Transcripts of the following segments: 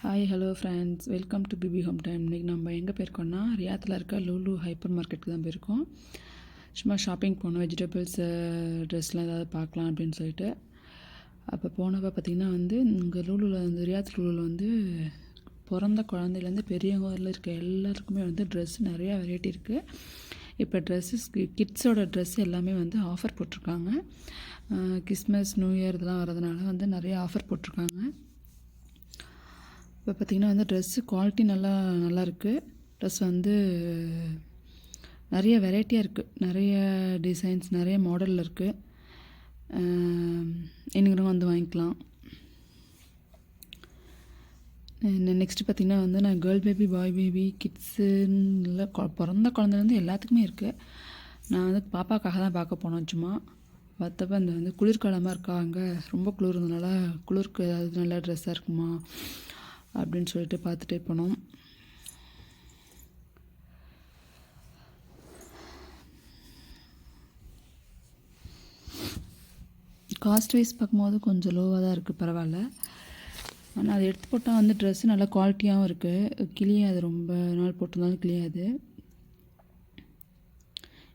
Hi hello friends, welcome to BB home time. இன்றைக்கி நம்ம எங்கே போயிருக்கோம்னா ரியாத்தில் இருக்க லூலு ஹைப்பர் மார்க்கெட்டுக்கு தான் போயிருக்கோம். சும்மா ஷாப்பிங் போனோம், வெஜிடபிள்ஸ் ட்ரெஸ்லாம் ஏதாவது பார்க்கலாம் அப்படின்னு சொல்லிட்டு. அப்போ போனப்போ பார்த்திங்கன்னா இங்கே லூலுவில் ரியாத் லூலுவில் பிறந்த குழந்தையிலேருந்து பெரியவங்க வரல இருக்க எல்லாருக்குமே ட்ரெஸ் நிறையா வெரைட்டி இருக்குது. இப்போ ட்ரெஸ்ஸஸ் கிட்ஸோட ட்ரெஸ் எல்லாமே ஆஃபர் போட்டிருக்காங்க. கிறிஸ்மஸ் நியூ இயர் இதெல்லாம் வரதுனால நிறைய ஆஃபர் போட்டிருக்காங்க. இப்போ பார்த்திங்கன்னா ட்ரெஸ்ஸு குவாலிட்டி நல்லா இருக்குது. ட்ரெஸ் நிறைய வெரைட்டியாக இருக்குது, நிறைய டிசைன்ஸ், நிறைய மாடலில் இருக்குது. இன்னும் வாங்கிக்கலாம். நெக்ஸ்ட்டு பார்த்திங்கன்னா நான் கேர்ள் பேபி, பாய் பேபி, கிட்ஸுன்னு பிறந்த குழந்தைலேருந்து எல்லாத்துக்குமே இருக்குது. நான் பாப்பாக்காக தான் பார்க்க போனோம். சும்மா பார்த்தப்ப குளிர்காலமாக இருக்கா, அங்கே ரொம்ப குளிர் இருந்ததுனால குளிருக்கு ஏதாவது நல்ல ட்ரெஸ்ஸாக இருக்குமா அப்படின்னு சொல்லிட்டு பார்த்துட்டே போனோம். காஸ்ட் வைஸ் பார்க்கும்போது கொஞ்சம் லோவாக தான் இருக்குது, பரவாயில்ல. ஆனால் அதை எடுத்து போட்டால் ட்ரெஸ்ஸு நல்லா குவாலிட்டியாகவும் இருக்குது, கிளியாது, ரொம்ப நாள் போட்டிருந்தாலும் கிளியாது.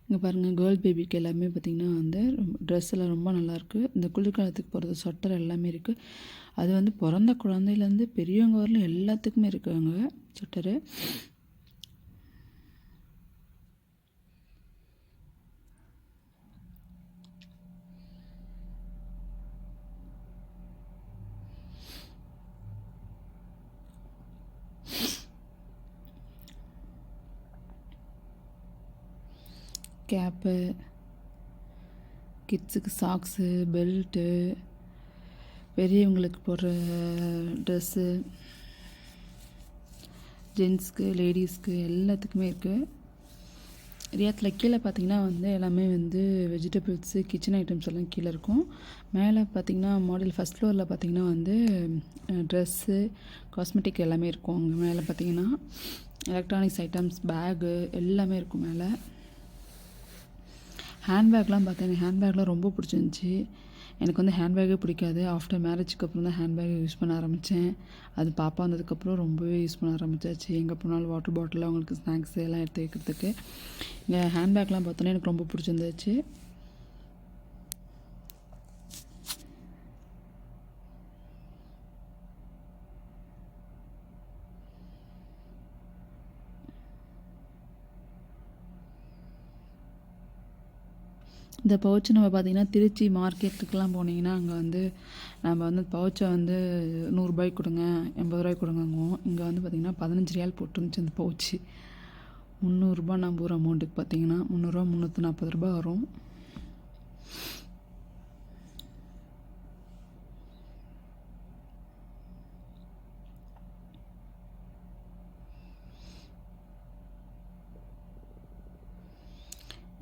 இங்கே பாருங்கள், கேர்ள் பேபிக்கு எல்லாமே பார்த்திங்கன்னா ட்ரெஸ் எல்லாம் ரொம்ப நல்லாயிருக்கு. இந்த குளிர்காலத்துக்கு போகிறது ஸ்வெட்டர் எல்லாமே இருக்குது. அது பிறந்த குழந்தையிலேருந்து பெரியவங்க வரலும் எல்லாத்துக்குமே இருக்குங்க ஸ்வெட்டரு. கேப்பு, கிட்ஸுக்கு சாக்ஸு, பெல்ட்டு, பெரியவங்களுக்கு போடுற ட்ரெஸ்ஸு, ஜென்ஸ்க்கு, லேடிஸ்க்கு எல்லாத்துக்குமே இருக்குது. ரியாத்தில் கீழே பார்த்திங்கன்னா எல்லாமே வெஜிடபிள்ஸு, கிச்சன் ஐட்டம்ஸ் எல்லாம் கீழே இருக்கும். மேலே பார்த்திங்கன்னா மாடல் ஃபஸ்ட் ஃப்ளோரில் பார்த்திங்கன்னா ட்ரெஸ்ஸு, காஸ்மெட்டிக் எல்லாமே இருக்கும். அங்கே மேலே பார்த்திங்கன்னா எலக்ட்ரானிக்ஸ் ஐட்டம்ஸ், பேகு எல்லாமே இருக்கும். மேலே ஹேண்ட்பேக்லாம் பார்த்தேன். எனக்கு ஹேண்ட்பேக்லாம் ரொம்ப பிடிச்சிருந்துச்சி. எனக்கு ஹேண்ட்பேக்கே பிடிக்காது. ஆஃப்டர் மேரேஜுக்கு அப்புறம் தான் ஹேண்ட்பேக் யூஸ் பண்ண ஆரம்பித்தேன். அது பாப்பா வந்ததுக்கப்புறம் ரொம்பவே யூஸ் பண்ண ஆரம்பித்தாச்சு. எங்கே போனாலும் வாட்டர் பாட்டில், அவங்களுக்கு ஸ்நாக்ஸ் எல்லாம் எடுத்து வைக்கிறதுக்கு. இங்கே ஹேண்ட்பேக்லாம் பார்த்தோன்னே எனக்கு ரொம்ப பிடிச்சிருந்துச்சு. இந்த பவுச்சு நம்ம பார்த்திங்கன்னா திருச்சி மார்க்கெட்டுக்கெலாம் போனீங்கன்னா அங்கே நம்ம பவுச்சை 100 ரூபாய்க்கு கொடுங்க, 80 ரூபாய்க்கு கொடுங்கங்குவோம். இங்கே பார்த்திங்கன்னா 15 ரியால் போட்டுருந்துச்சு அந்த பவுச்சு. 300 ரூபா நம்ம ஊர் அமௌண்ட்டுக்கு பார்த்திங்கன்னா 300 ரூபா, 340 ரூபா வரும்.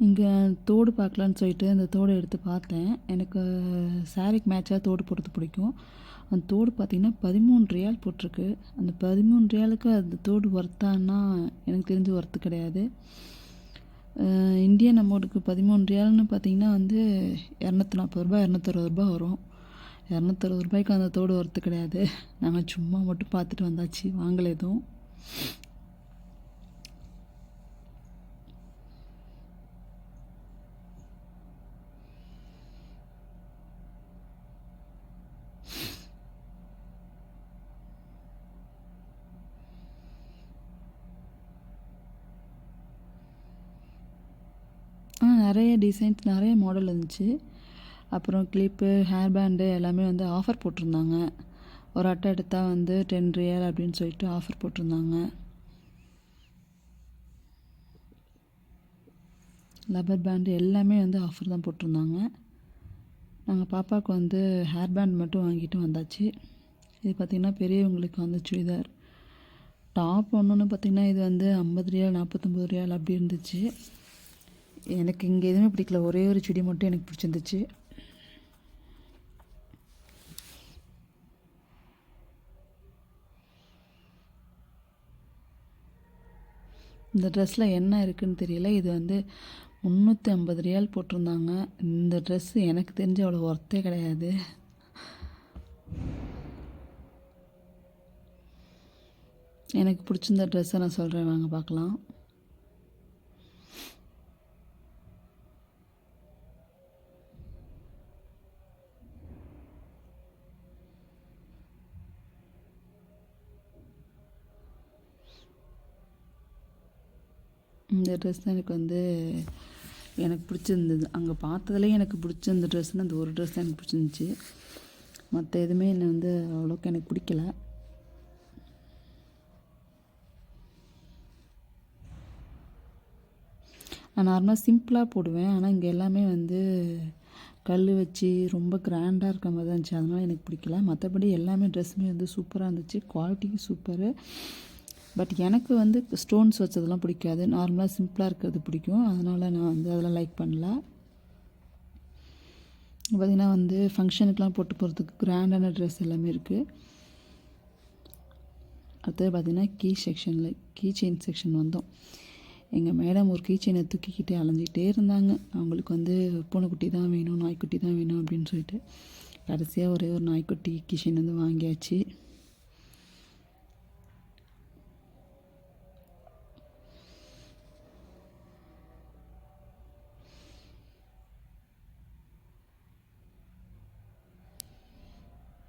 இங்கே தோடு பார்க்கலான்னு சொல்லிட்டு அந்த தோடை எடுத்து பார்த்தேன். எனக்கு சாரீக்கு மேட்சாக தோடு போடுறது பிடிக்கும். அந்த தோடு பார்த்திங்கன்னா 13 ரியால் போட்டிருக்கு. அந்த 13 ரியாலுக்கு அந்த தோடு ஒர்த்தான்னா எனக்கு தெரிஞ்சு ஒர்த்து கிடையாது. இந்தியன் அமௌண்ட்டுக்கு 13 ரியால்னு பார்த்திங்கன்னா 240 ரூபா, 260 ரூபா வரும். 260 ரூபாய்க்கு அந்த தோடு ஒர்த்து கிடையாது. நாங்கள் சும்மா மட்டும் பார்த்துட்டு வந்தாச்சு, வாங்கலை எதுவும். நிறைய டிசைன்ஸ், நிறைய மாடல் இருந்துச்சு. அப்புறம் கிளிப்பு, ஹேர் பேண்டு எல்லாமே ஆஃபர் போட்டிருந்தாங்க. ஒரு அட்டை எடுத்தால் 10 ரியால் அப்படின்னு சொல்லிட்டு ஆஃபர் போட்டிருந்தாங்க. லப்பர் பேண்டு எல்லாமே ஆஃபர் தான் போட்டிருந்தாங்க. நாங்கள் பாப்பாவுக்கு ஹேர் பேண்ட் மட்டும் வாங்கிட்டு வந்தாச்சு. இது பார்த்திங்கன்னா பெரியவங்களுக்கு சுடிதார். டாப் ஒன்றுன்னு பார்த்திங்கன்னா இது 50 ரியால், 49 ரியால் அப்படி இருந்துச்சு. எனக்கு இங்கே எதுவுமே பிடிக்கல, ஒரே ஒரு சுடி மட்டும் எனக்கு பிடிச்சிருந்துச்சு. இந்த ட்ரெஸ்ஸில் என்ன இருக்குதுன்னு தெரியல. இது 350 ரியால் போட்டிருந்தாங்க. இந்த ட்ரெஸ்ஸு எனக்கு தெரிஞ்ச அவ்வளோ ஒர்த்தே கிடையாது. எனக்கு பிடிச்சிருந்த ட்ரெஸ்ஸை நான் சொல்கிறேன், வாங்க பார்க்கலாம். இந்த ட்ரெஸ் தான் எனக்கு பிடிச்சிருந்தது. அங்கே பார்த்ததுலேயே எனக்கு பிடிச்சிருந்த ட்ரெஸ்னால் அந்த ஒரு ட்ரெஸ் தான் எனக்கு பிடிச்சிருந்துச்சி. மற்ற எதுவுமே என்னை அவ்வளோக்கு எனக்கு பிடிக்கல. நான் நார்மலாக சிம்பிளாக போடுவேன். ஆனால் இங்கே எல்லாமே கல் வச்சு ரொம்ப கிராண்டாக இருக்க மாதிரி தான் இருந்துச்சு. அதனால் எனக்கு பிடிக்கல. மற்றபடி எல்லாமே ட்ரெஸ்ஸுமே சூப்பராக இருந்துச்சு. குவாலிட்டியும் சூப்பரு. பட் எனக்கு ஸ்டோன்ஸ் வச்சதெல்லாம் பிடிக்காது. நார்மலாக சிம்பிளாக இருக்கிறது பிடிக்கும். அதனால் நான் அதெல்லாம் லைக் பண்ணல. பார்த்திங்கன்னா ஃபங்க்ஷனுக்கெலாம் போட்டு போகிறதுக்கு கிராண்டான ட்ரெஸ் எல்லாமே இருக்குது. அடுத்தது பார்த்திங்கன்னா கீ செயின் செக்ஷன் வந்தோம். எங்கள் மேடம் ஒரு கீ செயினை தூக்கிக்கிட்டே அலைஞ்சிக்கிட்டே இருந்தாங்க. அவங்களுக்கு பூனைக்குட்டி தான் வேணும், நாய்க்குட்டி தான் வேணும் அப்படின்னு சொல்லிட்டு கடைசியாக ஒரே ஒரு நாய்க்குட்டி கீ செயின் வாங்கியாச்சு.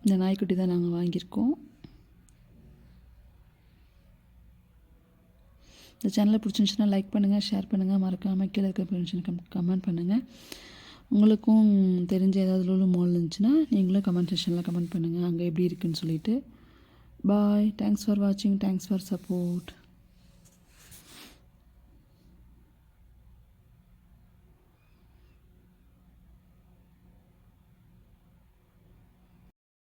இந்த நாய்க்குட்டி தான் நாங்கள் வாங்கியிருக்கோம். இந்த சேனலை பிடிச்சிருந்துச்சுன்னா லைக் பண்ணுங்கள், ஷேர் பண்ணுங்கள், மறக்காமல் கீழே இருக்க பென்ஷனுக்கு கமெண்ட் பண்ணுங்கள். உங்களுக்கும் தெரிஞ்ச ஏதாவது லூலு மால் இருந்துச்சுன்னா நீங்களும் கமெண்ட் செக்ஷனில் கமெண்ட் பண்ணுங்கள், அங்கே எப்படி இருக்குன்னு சொல்லிட்டு. பாய். தேங்க்ஸ் ஃபார் வாட்சிங். Thanks for support.